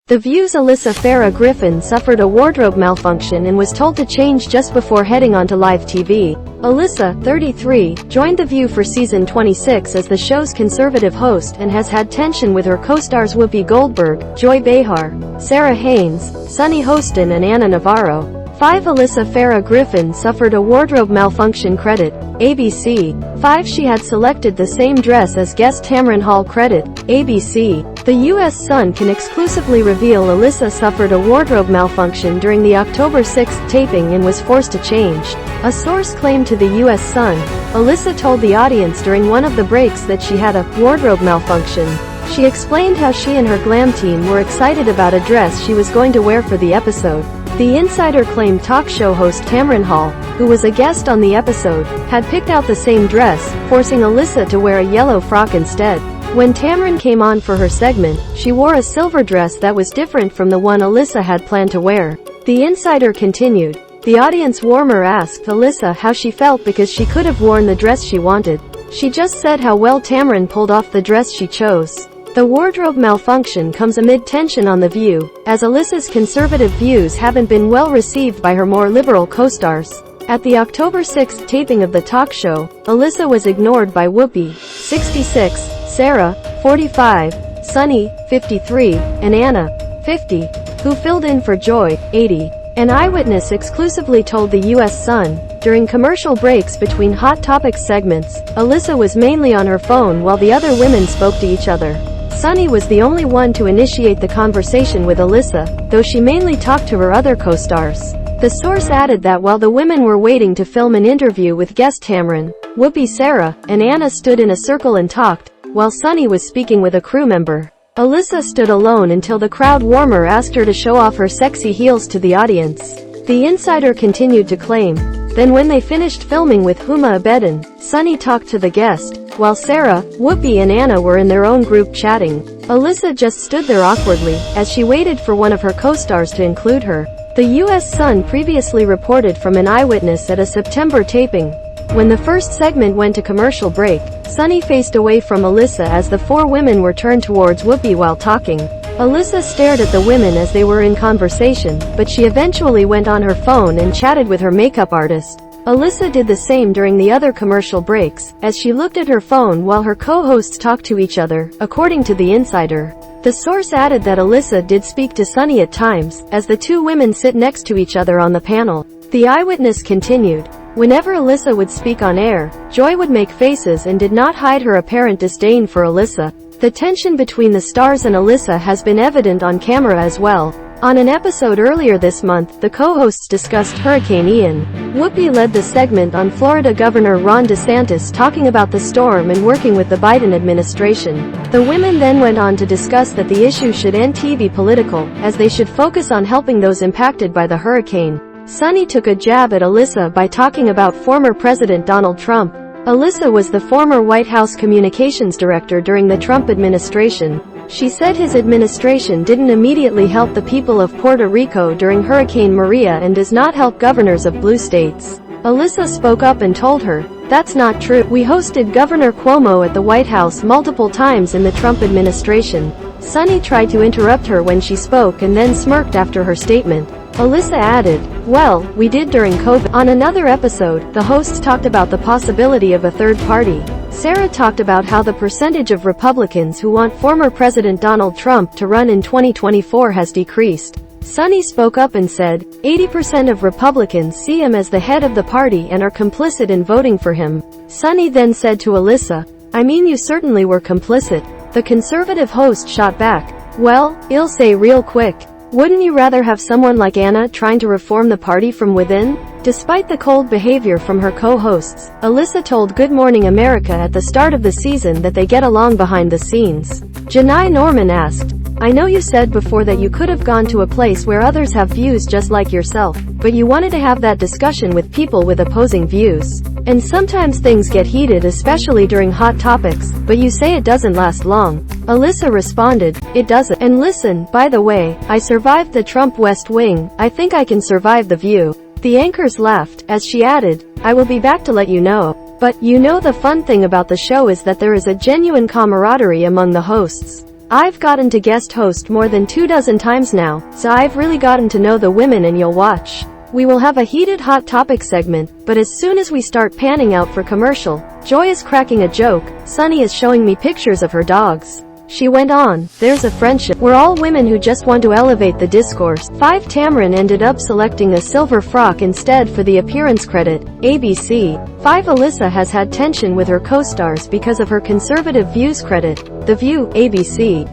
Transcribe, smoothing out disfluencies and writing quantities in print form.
The VIEW'S Alyssa Farah Griffin suffered a wardrobe malfunction and was told to change just before heading onto live TV. Alyssa, 33, joined The View for season 26 as the show's conservative host and has had tension with her co-stars Whoopi Goldberg, Joy Behar, Sara Haines, Sunny Hostin and Ana Navarro. 5. Alyssa Farah Griffin suffered a wardrobe malfunction. Credit, ABC. 5. She had selected the same dress as guest Tamron Hall Credit, ABC. The U.S. Sun can exclusively reveal Alyssa suffered a wardrobe malfunction during the October 6 taping and was forced to change. A source claimed to the U.S. Sun, Alyssa told the audience during one of the breaks that she had a wardrobe malfunction. She explained how she and her glam team were excited about a dress she was going to wear for the episode. The insider claimed talk show host Tamron Hall, who was a guest on the episode, had picked out the same dress, forcing Alyssa to wear a yellow frock instead. When Tamron came on for her segment, she wore a silver dress that was different from the one Alyssa had planned to wear. The insider continued. The audience warmer asked Alyssa how she felt because she could have worn the dress she wanted. She just said how well Tamron pulled off the dress she chose. The wardrobe malfunction comes amid tension on The View, as Alyssa's conservative views haven't been well received by her more liberal co-stars. At the October 6 taping of the talk show, Alyssa was ignored by Whoopi, 66, Sara, 45, Sunny, 53, and Ana, 50, who filled in for Joy, 80. An eyewitness exclusively told the U.S. Sun, during commercial breaks between Hot Topics segments, Alyssa was mainly on her phone while the other women spoke to each other. Sunny was the only one to initiate the conversation with Alyssa, though she mainly talked to her other co-stars. The source added that while the women were waiting to film an interview with guest Tamron, Whoopi Sara, and Ana stood in a circle and talked, while Sunny was speaking with a crew member. Alyssa stood alone until the crowd warmer asked her to show off her sexy heels to the audience. The insider continued to claim. Then when they finished filming with Huma Abedin, Sunny talked to the guest, while Sara, Whoopi and Ana were in their own group chatting. Alyssa just stood there awkwardly, as she waited for one of her co-stars to include her. The U.S. Sun previously reported from an eyewitness at a September taping. When the first segment went to commercial break, Sunny faced away from Alyssa as the four women were turned towards Whoopi while talking. Alyssa stared at the women as they were in conversation, but she eventually went on her phone and chatted with her makeup artist. Alyssa did the same during the other commercial breaks, as she looked at her phone while her co-hosts talked to each other, according to the insider. The source added that Alyssa did speak to Sunny at times, as the two women sit next to each other on the panel. The eyewitness continued. Whenever Alyssa would speak on air, Joy would make faces and did not hide her apparent disdain for Alyssa. The tension between the stars and Alyssa has been evident on camera as well. On an episode earlier this month, the co-hosts discussed Hurricane Ian. Whoopi led the segment on Florida Governor Ron DeSantis talking about the storm and working with the Biden administration. The women then went on to discuss that the issue should end TV political, as they should focus on helping those impacted by the hurricane. Sunny took a jab at Alyssa by talking about former President Donald Trump. Alyssa was the former White House communications director during the Trump administration. She said his administration didn't immediately help the people of Puerto Rico during Hurricane Maria and does not help governors of blue states. Alyssa spoke up and told her, "That's not true. We hosted Governor Cuomo at the White House multiple times in the Trump administration." Sunny tried to interrupt her when she spoke and then smirked after her statement. Alyssa added, "Well, we did during COVID." On another episode, the hosts talked about the possibility of a third party. Sara talked about how the percentage of Republicans who want former President Donald Trump to run in 2024 has decreased. Sunny spoke up and said, 80% of Republicans see him as the head of the party and are complicit in voting for him. Sunny then said to Alyssa, "I mean, you certainly were complicit." The conservative host shot back, "Well, I'll say real quick. Wouldn't you rather have someone like Ana trying to reform the party from within?" Despite the cold behavior from her co-hosts, Alyssa told Good Morning America at the start of the season that they get along behind the scenes. Janai Norman asked, "I know you said before that you could have gone to a place where others have views just like yourself, but you wanted to have that discussion with people with opposing views. And sometimes things get heated, especially during Hot Topics, but you say it doesn't last long." Alyssa responded, "It doesn't. And listen, by the way, I survived the Trump West Wing. I think I can survive The View." The anchors laughed, as she added, "I will be back to let you know." But, you know, the fun thing about the show is that there is a genuine camaraderie among the hosts. I've gotten to guest host more than 24 times now, so I've really gotten to know the women and you'll watch. We will have a heated hot topic segment, but as soon as we start panning out for commercial, Joy is cracking a joke, Sunny is showing me pictures of her dogs. She went on, there's a friendship. We're all women who just want to elevate the discourse. 5 Tamron ended up selecting a silver frock instead for the appearance credit, ABC. 5 Alyssa has had tension with her co-stars because of her conservative views credit, The View, ABC.